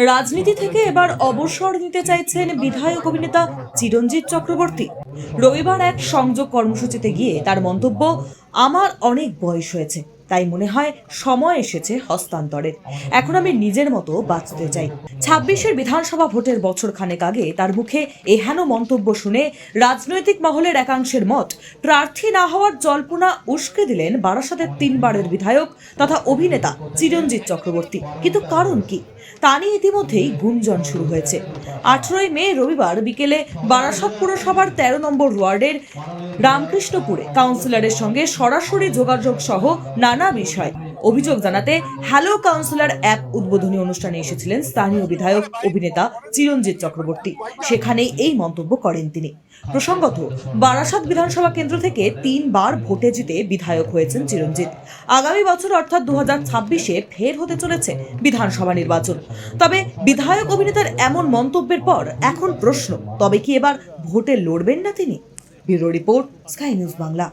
রাজনীতি থেকে এবার অবসর নিতে চাইছেন বিধায়ক অভিনেতা চিরঞ্জিত চক্রবর্তী। রবিবার এক সংযোগ কর্মসূচিতে গিয়ে তার মন্তব্য, আমার অনেক বয়স হয়েছে, তাই মনে হয় সময় এসেছে হস্তান্তরের। এখন আমি নিজের মতো বাঁচতে চাই। ২৬-এর বিধানসভা ভোটের বছর খানেক আগে তার মুখে এহেন মন্তব্য শুনে রাজনৈতিক মহলের একাংশের মত, প্রার্থী না হওয়ার জল্পনা উস্কে দিলেন বারাসাতের ৩ বারের বিধায়ক তথা অভিনেতা চিরঞ্জিত চক্রবর্তী। কিন্তু কারণ কি, তা নিয়ে ইতিমধ্যেই গুঞ্জন শুরু হয়েছে। ১৮ মে রবিবার বিকেলে বারাসাত পুরসভার ১৩ নম্বর ওয়ার্ডের রামকৃষ্ণপুরে কাউন্সিলরের সঙ্গে সরাসরি যোগাযোগ সহ নানা বিষয় অভিযোগ জানাতে হ্যালো কাউন্সিলর অ্যাপ উদ্বোধনী অনুষ্ঠানে এসেছিলেন স্থানীয় বিধায়ক অভিনেতা চিরঞ্জিত চক্রবর্তী। সেখানেই এই মন্তব্য করেন তিনি। প্রসঙ্গত, বারাসাত বিধানসভা কেন্দ্র থেকে ৩ বার ভোটে জিতে বিধায়ক হয়েছেন চিরঞ্জিত। আগামী বছর অর্থাৎ ২০২৬-এ ফের হতে চলেছে বিধানসভা নির্বাচন। তবে বিধায়ক অভিনেতার এমন মন্তব্যের পর এখন প্রশ্ন, তবে কি এবার ভোটে লড়বেন না তিনি? Bureau report, sky news Bangla.